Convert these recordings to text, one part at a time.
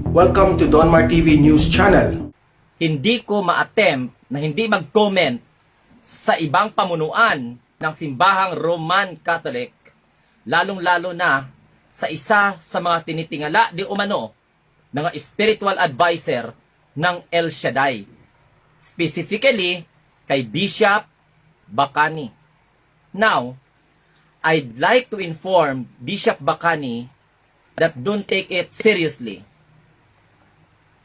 Welcome to Donmar TV News Channel. Hindi ko ma-attempt na hindi mag-comment sa ibang pamunuan ng simbahang Roman Catholic, lalong-lalo na sa isa sa mga tinitingala di umano ng spiritual advisor ng El Shaddai. Specifically, kay Bishop Bacani. Now, I'd like to inform Bishop Bacani that don't take it seriously.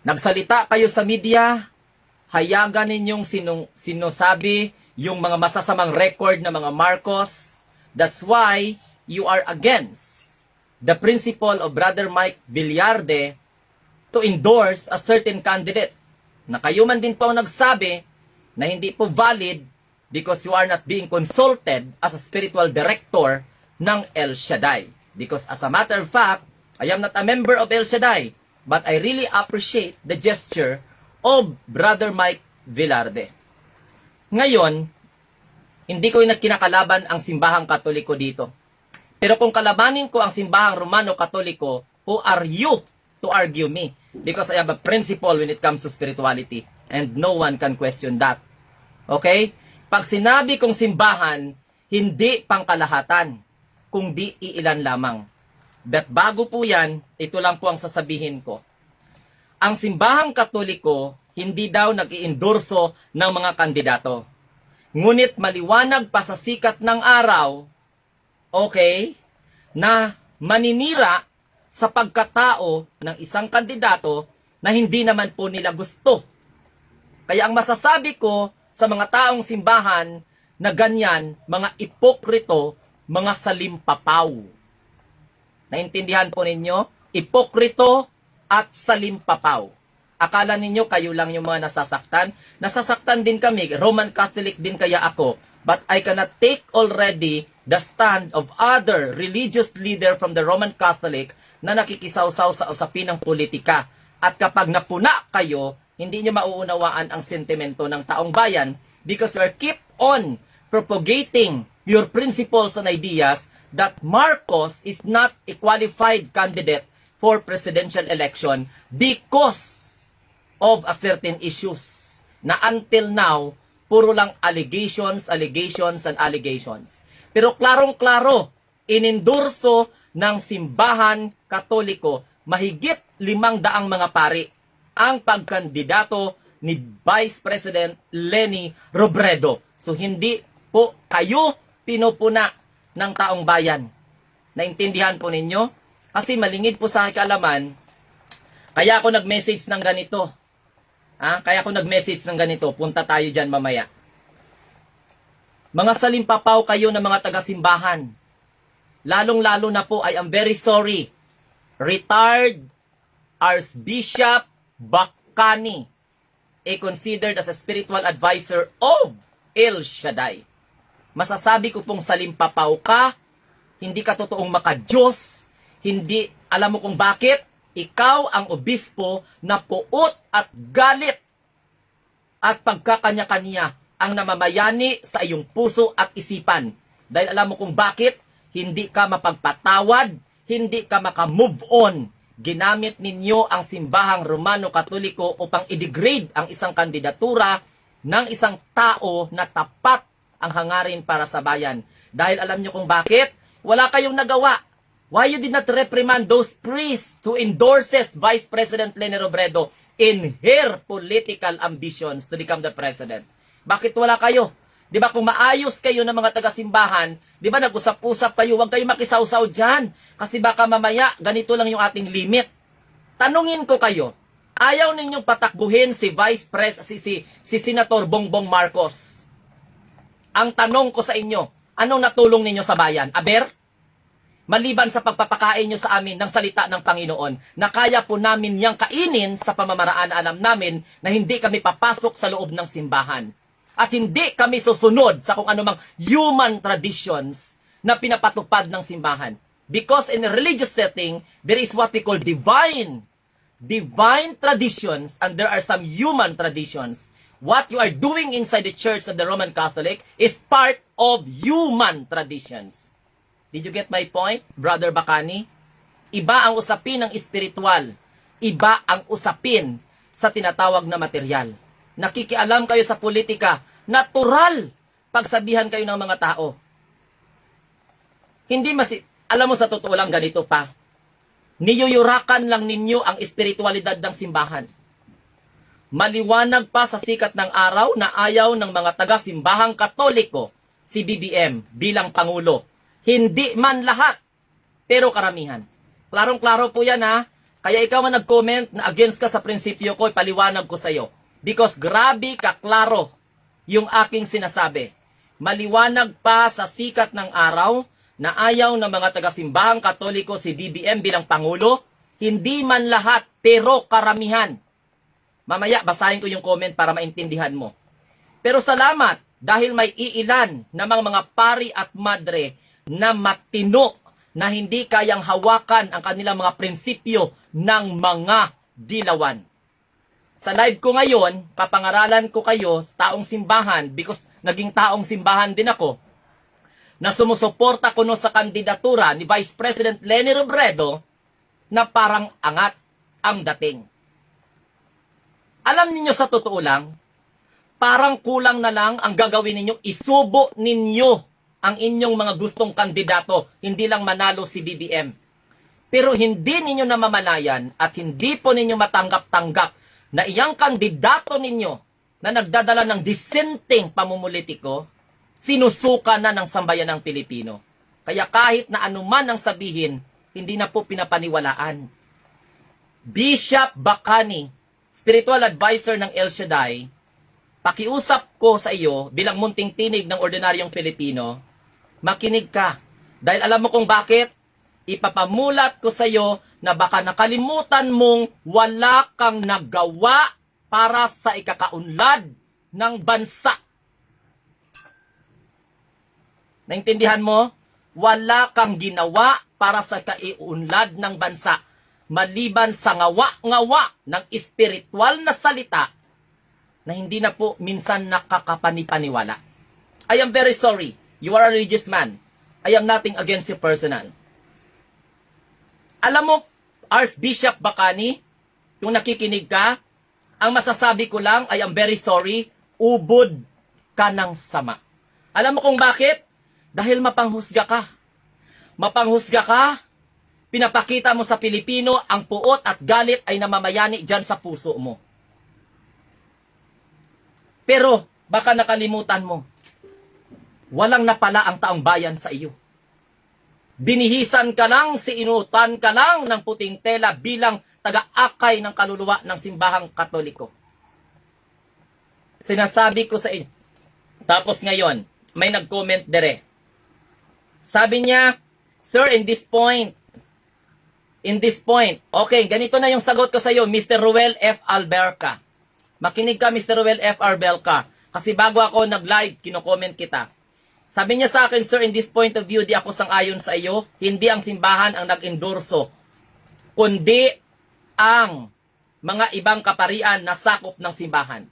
Nagsalita kayo sa media, hayagan ninyong sinosabi yung mga masasamang record ng mga Marcos. That's why you are against the principle of Brother Mike Villarde to endorse a certain candidate. Na kayo man din po ang nagsabi na hindi po valid because you are not being consulted as a spiritual director ng El Shaddai. Because as a matter of fact, I am not a member of El Shaddai, but I really appreciate the gesture of Brother Mike Villarde. Ngayon, hindi ko kinakalaban ang simbahang Katoliko dito. Pero kung kalabanin ko ang simbahang Romano-Katoliko, who are you to argue me? Because I have a principle when it comes to spirituality, and no one can question that. Okay? Pag sinabi kong simbahan, hindi pangkalahatan, kundi iilan lamang. That bago po yan, ito lang po ang sasabihin ko. Ang simbahang Katoliko, hindi daw nag-iendorso ng mga kandidato. Ngunit maliwanag pa sa sikat ng araw, okay, na maninira sa pagkatao ng isang kandidato na hindi naman po nila gusto. Kaya ang masasabi ko sa mga taong simbahan na ganyan, mga ipokrito, mga salimpapaw. Naintindihan po ninyo? Ipokrito at salimpapaw. Akala ninyo kayo lang yung mga nasasaktan? Nasasaktan din kami. Roman Catholic din kaya ako. But I cannot take already the stand of other religious leader from the Roman Catholic na nakikisawsaw sa usapin ng politika. At kapag napuna kayo, hindi nyo mauunawaan ang sentimento ng taong bayan because you are keep on propagating your principles and ideas that Marcos is not a qualified candidate for presidential election because of a certain issues na until now, puro lang allegations, allegations, and allegations. Pero klarong-klaro, inendorso ng simbahan Katoliko, mahigit 500 mga pari, ang pagkandidato ni Vice President Leni Robredo. So hindi po kayo pinupuna ng taong bayan. Naintindihan po ninyo? Kasi malingid po sa kaalaman, kaya ako nag-message ng ganito. Kaya ako nag-message ng ganito. Punta tayo dyan mamaya. Mga salimpapaw kayo ng mga taga-simbahan. Lalong-lalo na po, I am very sorry. Retired Archbishop Bacani, considered as a spiritual advisor of El Shaddai. Masasabi ko pong salimpapaw ka, hindi ka totoong makadiyos, hindi alam mo kung bakit, ikaw ang obispo na puot at galit at pagkakanya-kanya ang namamayani sa iyong puso at isipan. Dahil alam mo kung bakit, hindi ka mapagpatawad, hindi ka makamove on. Ginamit ninyo ang simbahang Romano-Katoliko upang i-degrade ang isang kandidatura ng isang tao na tapat ang hangarin para sa bayan. Dahil alam nyo kung bakit? Wala kayong nagawa. Why you did not reprimand those priests who endorses Vice President Leni Robredo in her political ambitions to become the president? Bakit wala kayo? Di ba kung maayos kayo ng mga taga-simbahan, di ba nag-usap-usap kayo, huwag kayo makisawsaw dyan. Kasi baka mamaya, ganito lang yung ating limit. Tanungin ko kayo, ayaw ninyong patakbuhin si si Senator Bongbong Marcos. Ang tanong ko sa inyo, anong natulong ninyo sa bayan? Aber? Maliban sa pagpapakain nyo sa amin ng salita ng Panginoon, na kaya po namin yang kainin sa pamamaraan na alam namin na hindi kami papasok sa loob ng simbahan. At hindi kami susunod sa kung anumang human traditions na pinapatupad ng simbahan. Because in a religious setting, there is what we call divine traditions, and there are some human traditions. What you are doing inside the Church of the Roman Catholic is part of human traditions. Did you get my point, Brother Bacani? Iba ang usapin ng espiritual. Iba ang usapin sa tinatawag na material. Nakikialam kayo sa politika, natural pagsabihan kayo ng mga tao. Hindi alam mo sa totoo lang ganito pa. Niyuyurakan lang ninyo ang espiritualidad ng simbahan. Maliwanag pa sa sikat ng araw na ayaw ng mga taga-simbahang Katoliko si BBM bilang Pangulo. Hindi man lahat, pero karamihan. Klarong-klaro po yan ha. Kaya ikaw man nag-comment na against ka sa prinsipyo ko, ipaliwanag ko sa iyo. Because grabe kaklaro yung aking sinasabi. Maliwanag pa sa sikat ng araw na ayaw ng mga taga-simbahang Katoliko si BBM bilang Pangulo. Hindi man lahat, pero karamihan. Mamaya, basahin ko yung comment para maintindihan mo. Pero salamat dahil may iilan na mga pari at madre na matino na hindi kayang hawakan ang kanilang mga prinsipyo ng mga dilawan. Sa live ko ngayon, papangaralan ko kayo sa taong simbahan because naging taong simbahan din ako na sumusuporta ko no sa kandidatura ni Vice President Leni Robredo na parang angat ang dating. Alam ninyo sa totoo lang, parang kulang na lang ang gagawin ninyo, isubo ninyo ang inyong mga gustong kandidato, hindi lang manalo si BBM. Pero hindi ninyo namamalayan at hindi po ninyo matanggap-tanggap na iyang kandidato ninyo na nagdadala ng dissenting pamumulitiko, sinusuka na ng sambayan ng Pilipino. Kaya kahit na anuman ang sabihin, hindi na po pinapaniwalaan. Bishop Bacani, spiritual advisor ng El Shaddai, pakiusap ko sa iyo bilang munting tinig ng ordinaryong Pilipino, makinig ka. Dahil alam mo kung bakit? Ipapamulat ko sa iyo na baka nakalimutan mong wala kang nagawa para sa ikakaunlad ng bansa. Naintindihan mo? Wala kang ginawa para sa ikaiunlad ng bansa. Maliban sa ngawa-ngawa ng espiritual na salita na hindi na po minsan nakakapanipaniwala. I am very sorry. You are a religious man. I am nothing against you personal. Alam mo, Archbishop Bacani, yung nakikinig ka, ang masasabi ko lang, I am very sorry, ubod ka ng sama. Alam mo kung bakit? Dahil mapanghusga ka. Mapanghusga ka, pinapakita mo sa Pilipino ang puot at galit ay namamayani dyan sa puso mo. Pero baka nakalimutan mo, walang napala ang taong bayan sa iyo. Binihisan ka lang, siinutan ka lang ng puting tela bilang taga-akay ng kaluluwa ng simbahang Katoliko. Sinasabi ko sa inyo. Tapos ngayon, may nag-comment dire. Sabi niya, Sir, in this point, okay, ganito na yung sagot ko sa iyo, Mr. Ruel F. Alberca. Makinig ka, Mr. Ruel F. Alberca. Kasi bago ako nag-live, kino-comment kita. Sabi niya sa akin, Sir, in this point of view, di ako sang-ayon sa iyo. Hindi ang simbahan ang nag-endorso, kundi ang mga ibang kaparian na sakop ng simbahan.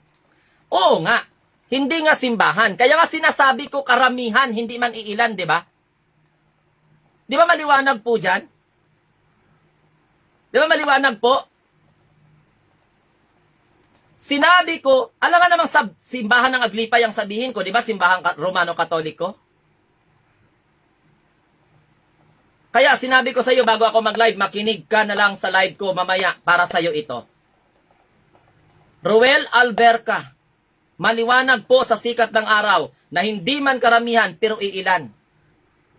Oo nga, hindi nga simbahan. Kaya nga sinasabi ko karamihan, hindi man iilan, di ba? Di ba maliwanag po dyan? Di ba maliwanag po? Sinabi ko, alam nga namang simbahan ng Aglipay ang sabihin ko, di ba? Simbahan Romano-Katoliko. Kaya sinabi ko sa iyo bago ako mag-live, makinig ka na lang sa live ko mamaya para sa iyo ito. Ruel Alberca, maliwanag po sa sikat ng araw na hindi man karamihan pero iilan.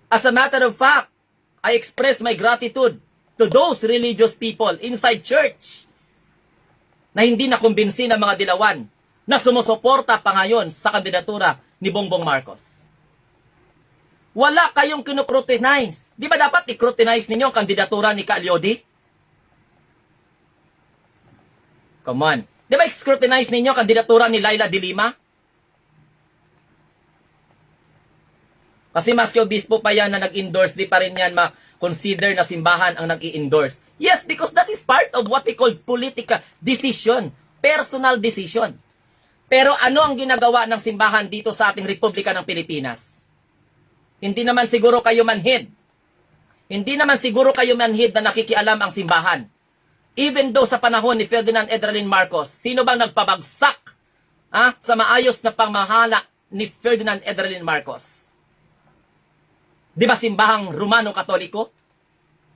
As a matter of fact, I express my gratitude to those religious people inside church na hindi nakumbinsi ng mga dilawan na sumusuporta pa ngayon sa kandidatura ni Bongbong Marcos. Wala kayong kinocrutinize. Di ba dapat i-crutinize ninyo ang kandidatura ni Calyodi? Come on. Di ba i-scrutinize ninyo ang kandidatura ni Laila de Lima? Kasi maski obispo pa yan na nag-endorse, di pa rin yan ma-consider na simbahan ang nag-i-endorse. Yes, because that is part of what we call political decision, personal decision. Pero ano ang ginagawa ng simbahan dito sa ating Republika ng Pilipinas? Hindi naman siguro kayo manhid. Hindi naman siguro kayo manhid na nakikialam ang simbahan. Even though sa panahon ni Ferdinand Edralin Marcos, sino bang nagpabagsak sa maayos na pamahala ni Ferdinand Edralin Marcos? Di ba simbahang Romano Katoliko?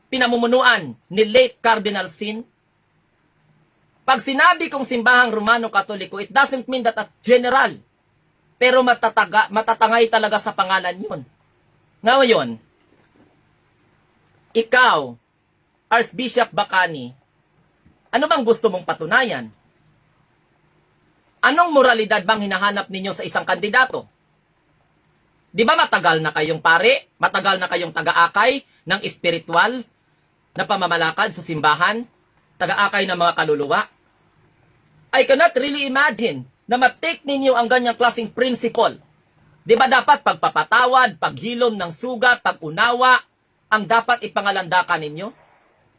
Pinamumunuan ni late Cardinal Sin? Pag sinabi kong simbahang Romano Katoliko, it doesn't mean that at general. Pero matatangay talaga sa pangalan yun. Ngayon, ikaw, Archbishop Bacani, ano bang gusto mong patunayan? Anong moralidad bang hinahanap ninyo sa isang kandidato? Di ba matagal na kayong pare? Matagal na kayong taga-akay ng espiritual na pamamalakad sa simbahan? Taga-akay ng mga kaluluwa? I cannot really imagine na matake ninyo ang ganyang klaseng principle. Di ba dapat pagpapatawad, paghilom ng sugat, pag-unawa, ang dapat ipangalandakan ninyo?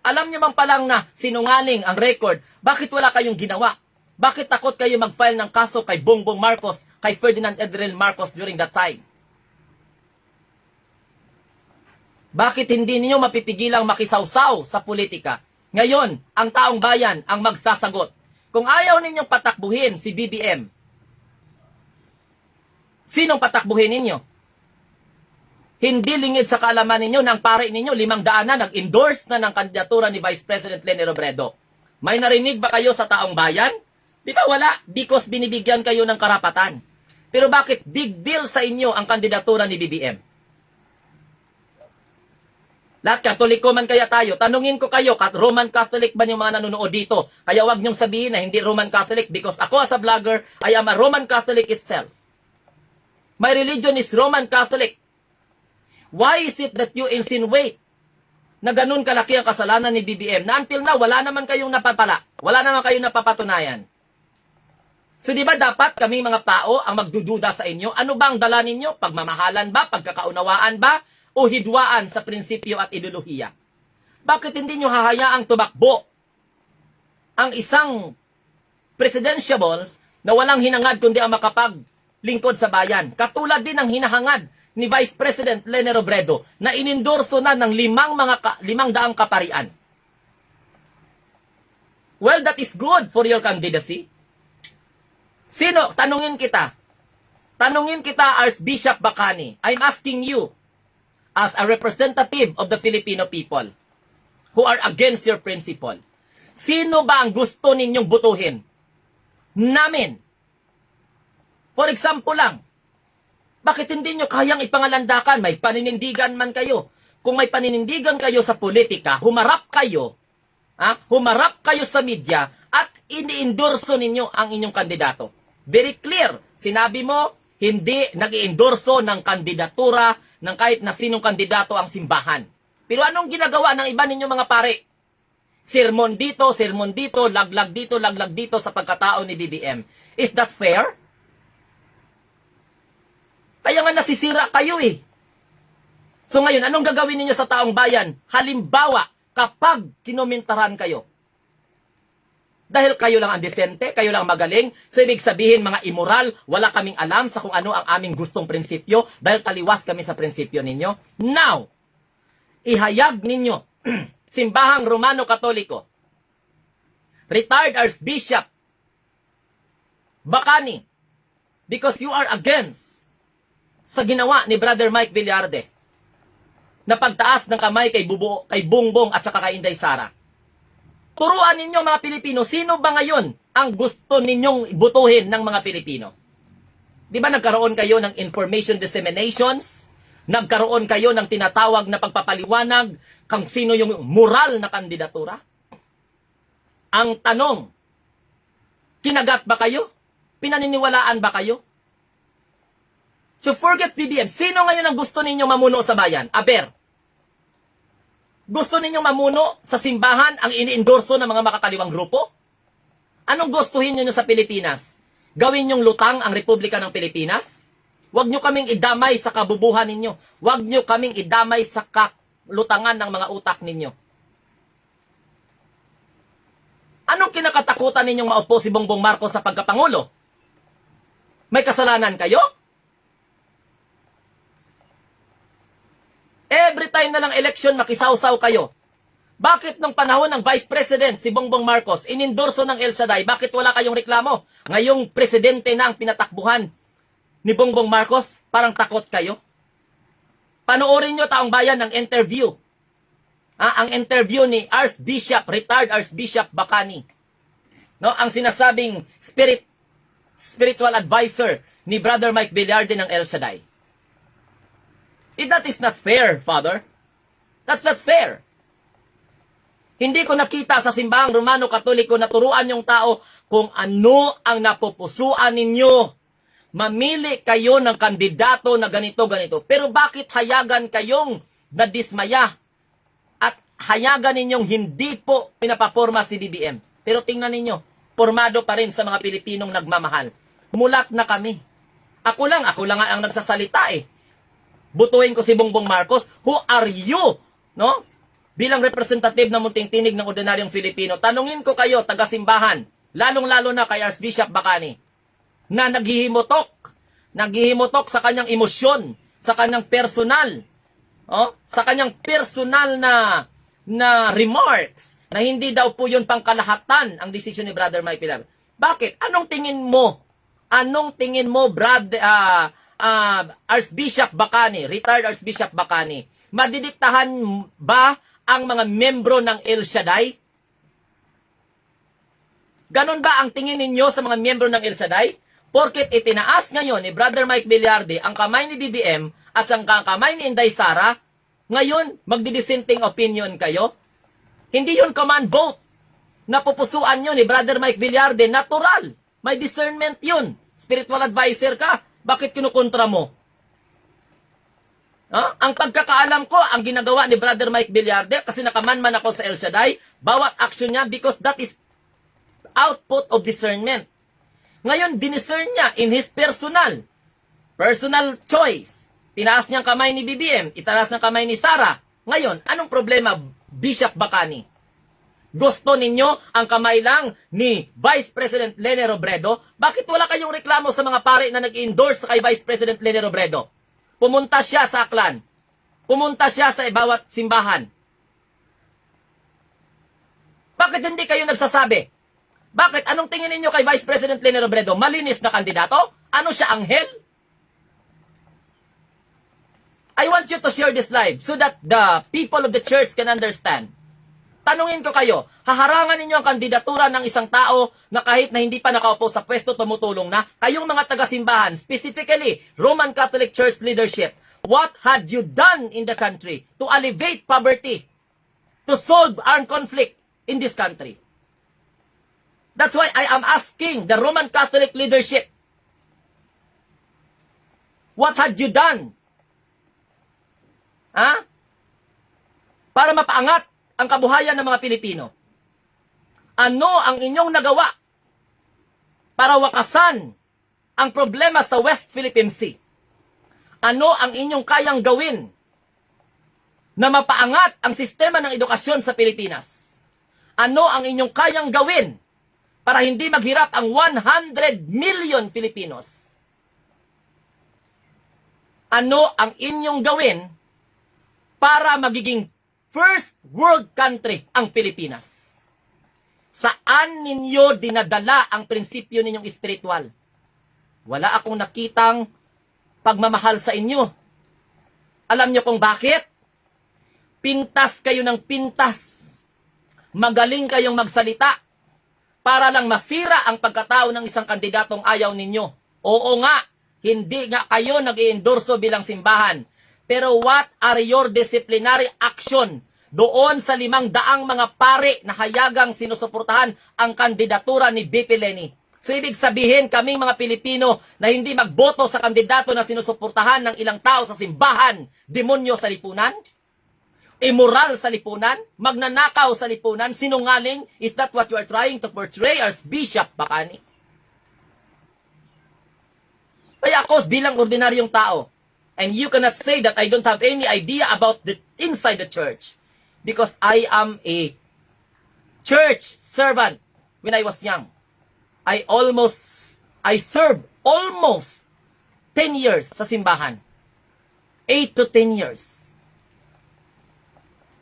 Alam nyo man palang na sinungaling ang record, bakit wala kayong ginawa? Bakit takot kayo mag-file ng kaso kay Bongbong Marcos, kay Ferdinand Edralin Marcos during that time? Bakit hindi ninyo mapipigilang makisawsaw sa politika? Ngayon, ang taong bayan ang magsasagot. Kung ayaw ninyong patakbuhin si BBM, sinong patakbuhin ninyo? Hindi lingid sa kaalaman ninyo ng pare ninyo, 500 na nag-endorse na ng kandidatura ni Vice President Leni Robredo. May narinig ba kayo sa taong bayan? Di ba wala? Because binibigyan kayo ng karapatan. Pero bakit big deal sa inyo ang kandidatura ni BBM? Lahat Katoliko man kaya tayo, tanungin ko kayo, Roman Catholic ba yung mga nanonood dito? Kaya wag niyong sabihin na hindi Roman Catholic because ako as a vlogger, I am a Roman Catholic itself. My religion is Roman Catholic. Why is it that you insinuate na ganun kalaki ang kasalanan ni BBM na until now, wala naman kayong napapala, wala naman kayong napapatunayan? So di ba dapat kaming mga tao ang magdududa sa inyo? Ano ba ang dala ninyo? Pagmamahalan ba? Pagkakaunawaan ba? O hidwaan sa prinsipyo at ideolohiya? Bakit hindi nyo hahayaang tumakbo ang isang presidentiables na walang hinangad kundi ang makapaglingkod sa bayan? Katulad din ang hinahangad ni Vice President Leni Robredo na inendorso na ng 500 kaparian. Well, that is good for your candidacy. Sino? Tanungin kita, Archbishop Bacani. I'm asking you, as a representative of the Filipino people who are against your principle, sino ba ang gusto ninyong butuhin? Namin. For example lang, bakit hindi nyo kayang ipangalandakan? May paninindigan man kayo. Kung may paninindigan kayo sa politika, humarap kayo sa media at ini-endorso ninyo ang inyong kandidato. Very clear. Sinabi mo, hindi nag-i-endorso ng kandidatura ng kahit na sinong kandidato ang simbahan. Pero anong ginagawa ng iba ninyo mga pare? Sermon dito, laglag dito sa pagkatao ni BBM. Is that fair? Kaya nga nasisira kayo eh. So ngayon, anong gagawin ninyo sa taong bayan? Halimbawa, kapag kinomentarhan kayo. Dahil kayo lang ang desente, kayo lang magaling, so ibig sabihin mga immoral, wala kaming alam sa kung ano ang aming gustong prinsipyo dahil taliwas kami sa prinsipyo ninyo. Now, ihayag ninyo, simbahang Romano Katoliko, retired Archbishop Bacani, because you are against sa ginawa ni Brother Mike Villarde na pagtaas ng kamay kay Bongbong at saka kay Inday Sara. Turuan ninyo mga Pilipino, sino ba ngayon ang gusto ninyong butuhin ng mga Pilipino? Di ba nagkaroon kayo ng information disseminations? Nagkaroon kayo ng tinatawag na pagpapaliwanag kung sino yung moral na kandidatura? Ang tanong, kinagat ba kayo? Pinaniniwalaan ba kayo? So forget BBM. Sino ngayon ang gusto ninyong mamuno sa bayan? Aber. Gusto ninyong mamuno sa simbahan ang ini-endorso ng mga makakaliwang grupo? Anong gustuhin niyo sa Pilipinas? Gawin nyong lutang ang Republika ng Pilipinas? Huwag nyo kaming idamay sa kabubuhan ninyo. Huwag nyo kaming idamay sa lutangan ng mga utak ninyo. Anong kinakatakutan ninyong maupo si Bongbong Marcos sa pagkapangulo? May kasalanan kayo? Every time na lang election, makisawsaw kayo. Bakit nung panahon ng Vice President si Bongbong Marcos, inendorso ng El Shaddai, bakit wala kayong reklamo? Ngayong presidente na ang pinatakbuhan ni Bongbong Marcos, parang takot kayo? Panoorin nyo taong bayan ng interview. Ang interview ni retired Archbishop Bacani. No, ang sinasabing spiritual advisor ni Brother Mike Villarde ng El Shaddai. That is not fair, Father. That's not fair. Hindi ko nakita sa simbahang Romano Katoliko na turuan yung tao kung ano ang napupusuan ninyo. Mamili kayo ng kandidato na ganito-ganito. Pero bakit hayagan kayong nadismaya at hayagan ninyong hindi po pinapaporma si BBM? Pero tingnan ninyo, formado pa rin sa mga Pilipinong nagmamahal. Mulat na kami. Ako lang nga ang nagsasalita eh. Butuin ko si Bongbong Marcos, who are you? No? Bilang representative ng munting tinig ng ordinaryong Filipino, tanungin ko kayo, taga-simbahan, lalong-lalo na kay Archbishop Bacani, na naghihimutok sa kanyang emosyon, sa kanyang personal, sa kanyang personal na remarks, na hindi daw po yun pangkalahatan ang desisyon ni Brother Mike Pilar. Bakit? Anong tingin mo? Archbishop Bacani, retired Archbishop Bacani, madidiktahan ba ang mga membro ng El Shaddai? Ganon ba ang tingin ninyo sa mga membro ng El Shaddai? Porket itinaas ngayon ni Brother Mike Villarde ang kamay ni BBM at ang kamay ni Inday Sara, ngayon magdidissenting opinion kayo? Hindi yun command vote. Napupusuan nyo ni Brother Mike Villarde, natural. May discernment yun. Spiritual advisor ka. Bakit kinukontra mo? Ang pagkakaalam ko, ang ginagawa ni Brother Mike Villarde, kasi nakamanman ako sa El Shaddai, bawat action niya, because that is output of discernment. Ngayon, diniscern niya in his personal choice. Tinaas niyang kamay ni BBM, itaas ng kamay ni Sara. Ngayon, anong problema, Bishop Bacani? Gusto ninyo ang kamay lang ni Vice President Lene Robredo? Bakit wala kayong reklamo sa mga pare na nag-endorse kay Vice President Lene Robredo? Pumunta siya sa Aklan. Pumunta siya sa bawat simbahan. Bakit hindi kayo nagsasabi? Bakit? Anong tingin ninyo kay Vice President Lene Robredo? Malinis na kandidato? Ano siya, anghel? I want you to share this live so that the people of the church can understand. Tanungin ko kayo, haharangan ninyo ang kandidatura ng isang tao na kahit na hindi pa nakaupo sa pwesto, tumutulong na? Kayong mga taga-simbahan, specifically Roman Catholic Church leadership, what had you done in the country to alleviate poverty, to solve armed conflict in this country? That's why I am asking the Roman Catholic leadership, what had you done? Para mapaangat ang kabuhayan ng mga Pilipino. Ano ang inyong nagawa para wakasan ang problema sa West Philippine Sea? Ano ang inyong kayang gawin na mapaangat ang sistema ng edukasyon sa Pilipinas? Ano ang inyong kayang gawin para hindi maghirap ang 100 million Filipinos? Ano ang inyong gawin para magiging first world country ang Pilipinas? Saan ninyo dinadala ang prinsipyo ninyong espiritual? Wala akong nakitang pagmamahal sa inyo. Alam nyo kung bakit? Pintas kayo ng pintas. Magaling kayong magsalita para lang masira ang pagkatao ng isang kandidatong ayaw ninyo. Oo nga, hindi nga kayo nag-iendorso bilang simbahan. Pero what are your disciplinary action doon sa 500 mga pare na hayagang sinusuportahan ang kandidatura ni BP Leni? So ibig sabihin kaming mga Pilipino na hindi magboto sa kandidato na sinusuportahan ng ilang tao sa simbahan, demonyo sa lipunan? Immoral sa lipunan? Magnanakaw sa lipunan? Sinungaling? Is that what you are trying to portray as Bishop Bacani? Kaya ako bilang ordinaryong tao, and you cannot say that I don't have any idea about the inside the church. Because I am a church servant when I was young. I served almost 10 years sa simbahan. 8 to 10 years.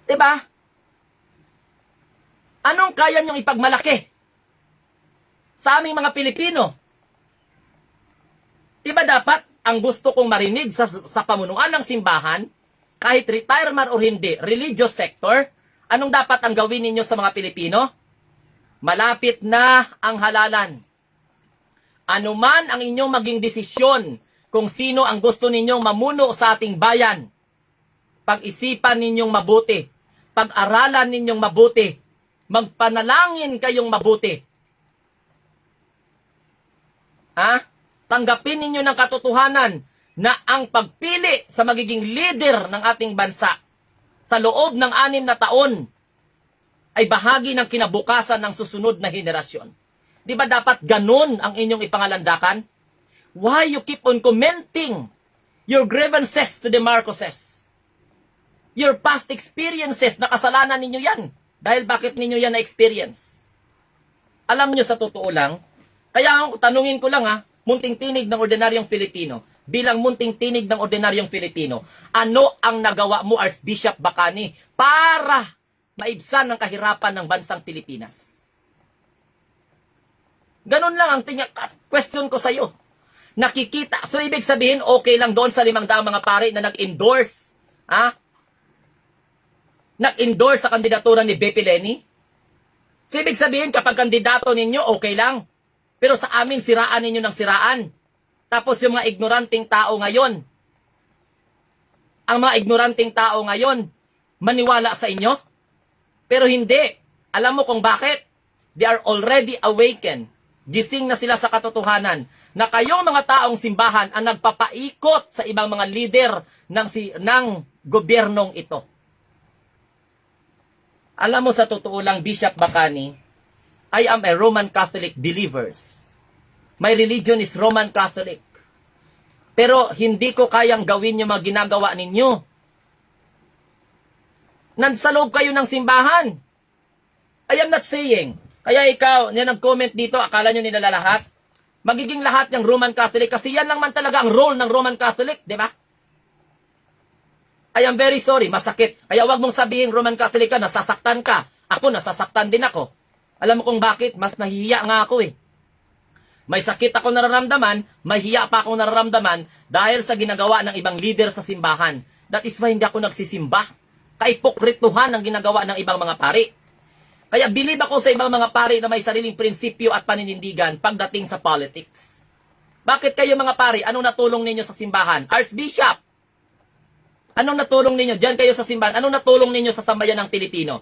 Diba? Anong kaya niyong ipagmalaki sa aming mga Pilipino? Diba dapat ang gusto kong marinig sa pamunuan ng simbahan, kahit retirement o hindi, religious sector, anong dapat ang gawin ninyo sa mga Pilipino? Malapit na ang halalan. Ano man ang inyong maging desisyon kung sino ang gusto ninyong mamuno sa ating bayan, pag-isipan ninyong mabuti, pag-aralan ninyong mabuti, magpanalangin kayong mabuti. Tanggapin ninyo ng katotohanan na ang pagpili sa magiging leader ng ating bansa sa loob ng 6 na taon ay bahagi ng kinabukasan ng susunod na henerasyon. Di ba dapat ganun ang inyong ipangalandakan? Why you keep on commenting your grievances to the Marcoses? Your past experiences, na kasalanan ninyo yan. Dahil bakit ninyo yan na-experience? Alam nyo sa totoo lang, kaya tanungin ko lang munting tinig ng ordinaryong Filipino, bilang munting tinig ng ordinaryong Filipino, ano ang nagawa mo, Archbishop Bacani, para maibsan ang kahirapan ng bansang Pilipinas? Ganun lang ang question ko sa'yo. Nakikita. So, ibig sabihin, okay lang doon sa 500 mga pare na nag-endorse. Nag-endorse sa kandidatura ni BP Leni? So, ibig sabihin, kapag kandidato ninyo, okay lang. Pero sa amin, siraan ninyo ng siraan. Tapos yung mga ignoranting tao ngayon, maniwala sa inyo? Pero hindi. Alam mo kung bakit? They are already awakened. Gising na sila sa katotohanan na kayong mga taong simbahan ang nagpapaikot sa ibang mga leader ng gobyernong ito. Alam mo sa totoo lang, Bishop Bacani, I am a Roman Catholic believers. My religion is Roman Catholic. Pero hindi ko kayang gawin yung mga ginagawa ninyo. Nasa loob kayo ng simbahan. I am not saying. Kaya ikaw, yan ang comment dito, akala nyo nila lahat. Magiging lahat ng Roman Catholic kasi yan lang man talaga ang role ng Roman Catholic, di ba? I am very sorry, masakit. Kaya wag mong sabihin Roman Catholic ka, nasasaktan ka. Ako, nasasaktan din ako. Alam mo kung bakit? Mas nahihiya nga ako eh. May sakit ako nararamdaman, may hiya pa akong nararamdaman dahil sa ginagawa ng ibang leader sa simbahan. That is why hindi ako nagsisimba. Kaipokrituhan ang ginagawa ng ibang mga pari. Kaya believe ako sa ibang mga pari na may sariling prinsipyo at paninindigan pagdating sa politics. Bakit kayo mga pari? Anong natulong ninyo sa simbahan? Archbishop! Anong natulong ninyo? Diyan kayo sa simbahan. Anong natulong ninyo sa sambayan ng Pilipino?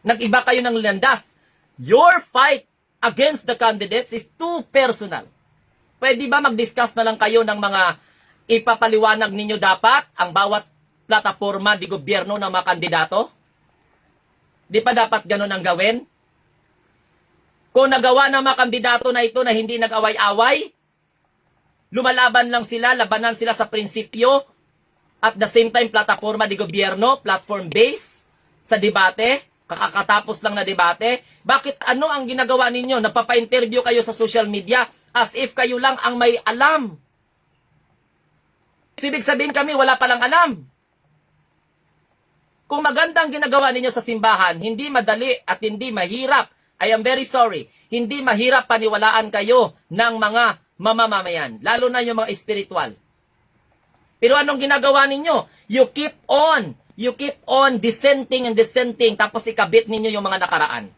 Nag-iba kayo ng landas. Your fight against the candidates is too personal. Pwede ba mag-discuss na lang kayo ng mga ipapaliwanag ninyo dapat ang bawat plataforma di gobyerno ng mga kandidato? Di pa dapat ganun ang gawin? Kung nagawa ng mga kandidato na ito na hindi nag-away-away, lumalaban lang sila, labanan sila sa prinsipyo, at the same time plataforma di gobyerno, platform-based sa debate, kakatapos lang na debate. Bakit ano ang ginagawa ninyo? Nagpapa-interview kayo sa social media as if kayo lang ang may alam. Ibig sabihin kami, wala palang alam. Kung magandang ginagawa ninyo sa simbahan, hindi madali at hindi mahirap. I am very sorry. Hindi mahirap paniwalaan kayo ng mga mamamayan, lalo na yung mga espiritual. Pero anong ginagawa ninyo? You keep on dissenting and dissenting, tapos ikabit ninyo yung mga nakaraan.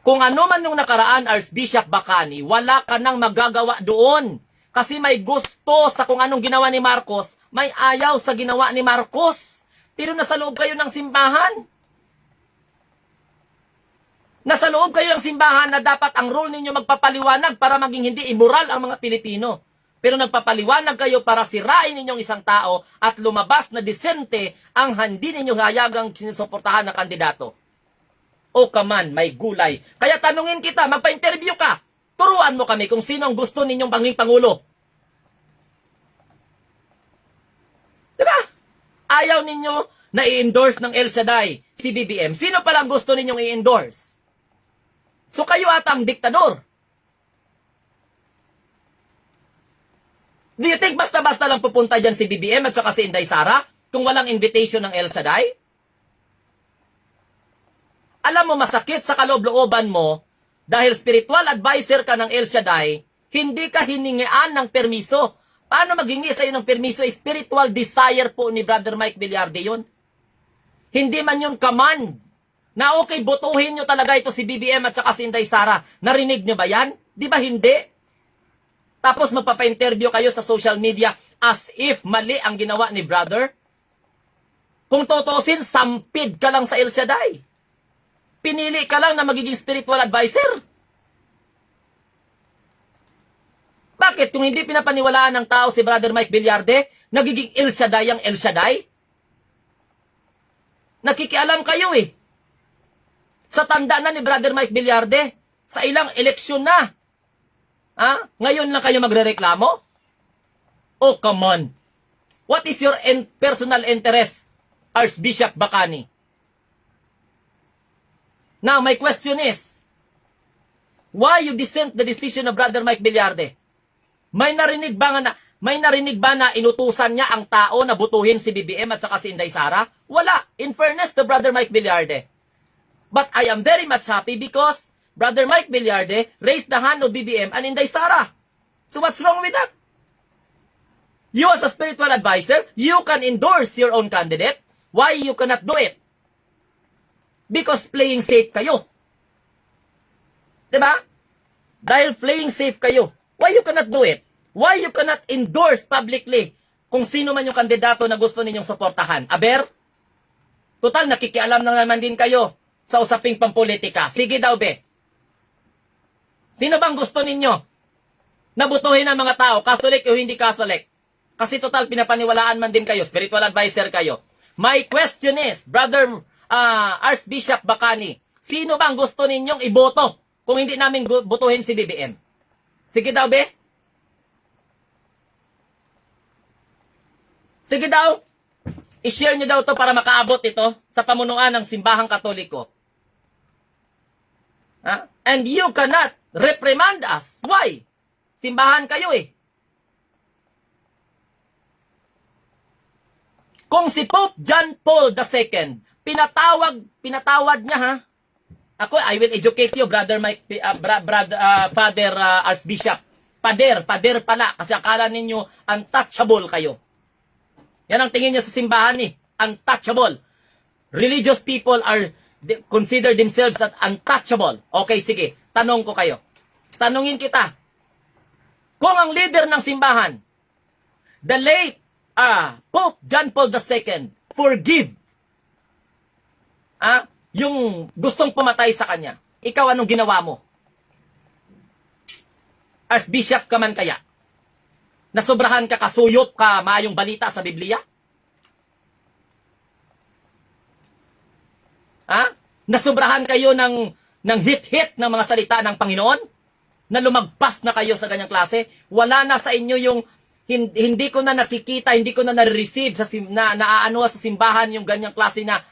Kung ano man yung nakaraan, Archbishop Bacani, wala ka nang magagawa doon. Kasi may gusto sa kung anong ginawa ni Marcos, may ayaw sa ginawa ni Marcos. Pero nasa loob kayo ng simbahan. Nasa loob kayo ng simbahan na dapat ang role ninyo magpapaliwanag para maging hindi immoral ang mga Pilipino. Pero nagpapaliwanag kayo para sirain ninyong isang tao at lumabas na disente ang hindi ninyo hayagang sinusuportahan na kandidato. O kaman, may gulay. Kaya tanungin kita, magpa-interview ka. Turuan mo kami kung sino ang gusto ninyong panging pangulo. Diba? Ayaw ninyo na i-endorse ng El Shaddai, si BBM. Sino palang gusto ninyong i-endorse? So kayo ata ang diktador. Do you think basta-basta lang pupunta dyan si BBM at saka si Inday Sara kung walang invitation ng El Shaddai? Alam mo, masakit sa kaloob-looban mo, dahil spiritual advisor ka ng El Shaddai, hindi ka hiningian ng permiso. Paano maghingi sa iyo ng permiso? Spiritual desire po ni Brother Mike Villarde yun. Hindi man yun command. Na okay, botohin nyo talaga ito si BBM at saka si Inday Sara. Narinig nyo ba yan? Di ba hindi? Tapos magpapa-interview kayo sa social media as if mali ang ginawa ni brother. Kung totosin, sampid ka lang sa El Shaddai. Pinili ka lang na magiging spiritual advisor. Bakit? Kung hindi pinapaniwalaan ng tao si Brother Mike Villarde, nagiging El Shaddai ang El Shaddai? Nakikialam kayo eh. Sa tanda na ni Brother Mike Villarde, sa ilang eleksyon na. Ngayon lang kayo magrereklamo? Oh, come on. What is your personal interest, Archbishop Bacani? Now, my question is, why you dissent the decision of Brother Mike Villarde? May narinig ba na inutusan niya ang tao na butuhin si BBM at saka si Inday Sara? Wala. In fairness to Brother Mike Villarde. But I am very much happy because Brother Mike Villarde raised the hand of BBM and Inday Sara. So what's wrong with that? You as a spiritual advisor, you can endorse your own candidate. Why you cannot do it? Because playing safe kayo. Diba? Dahil playing safe kayo. Why you cannot do it? Why you cannot endorse publicly kung sino man yung kandidato na gusto ninyong suportahan? Aber? Total, nakikialam na naman din kayo sa usaping pampolitika. Sige daw, be. Sino bang gusto ninyo na butuhin ang mga tao, Catholic o hindi Catholic? Kasi total, pinapaniwalaan man din kayo, spiritual advisor kayo. My question is, Brother Archbishop Bacani, sino bang gusto ninyong iboto kung hindi namin butuhin si BBM? Sige daw, be. Sige daw. I-share nyo daw to para makaabot ito sa pamunuan ng simbahang Katoliko. And you cannot reprimand us. Why? Simbahan kayo eh. Kung si Pope John Paul II, pinatawad niya ha. Ako, I will educate you, Brother Mike, Father Archbishop. Pader pala, kasi akala ninyo untouchable kayo. Yan ang tingin niya sa simbahan eh, untouchable. Religious people consider themselves as untouchable. Okay, sige, tanong ko kayo. Tanungin kita. Kung ang leader ng simbahan, the late Pope John Paul II, forgive yung gustong pumatay sa kanya, ikaw anong ginawa mo? Archbishop ka man kaya? Nasobrahan ka, kasuyop ka, maayong balita sa Biblia? Nasobrahan kayo ng hit-hit ng mga salita ng Panginoon? Na lumagpas na kayo sa ganyang klase? Wala na sa inyo yung hindi ko na nakikita, hindi ko na na-receive naaano sa simbahan yung ganyang klase na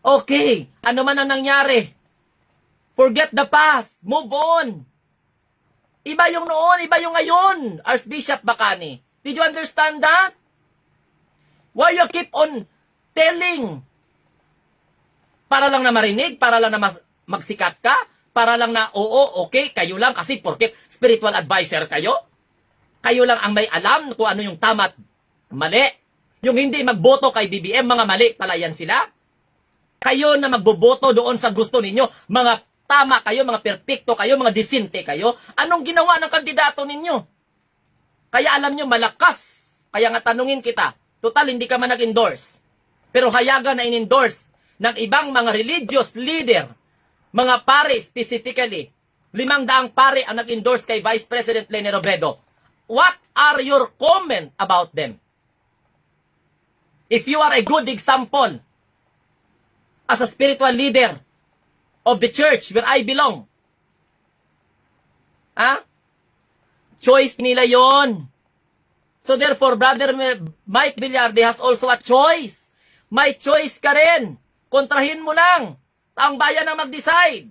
okay, ano man ang nangyari. Forget the past. Move on. Iba yung noon, iba yung ngayon. Archbishop Bacani. Did you understand that? Why you keep on telling? Para lang na marinig? Para lang na magsikat ka? Para lang na, oo, okay, kayo lang kasi porket spiritual advisor kayo? Kayo lang ang may alam kung ano yung tama at mali. Yung hindi magboto kay BBM, mga mali pala yan sila. Kayo na magboboto doon sa gusto ninyo, mga tama kayo, mga perpekto kayo, mga disinte kayo. Anong ginawa ng kandidato ninyo? Kaya alam nyo, malakas. Kaya nga tanungin kita, total hindi ka man nag-endorse. Pero hayagan na in-endorse ng ibang mga religious leader, mga pare specifically, 500 pare ang nag-endorse kay Vice President Leni Robredo. What are your comment about them? If you are a good example as a spiritual leader of the church where I belong, choice nila yon. So therefore, Brother Mike Villarde has also a choice. May choice ka rin. Kontrahin mo lang. Ang bayan ang mag-decide.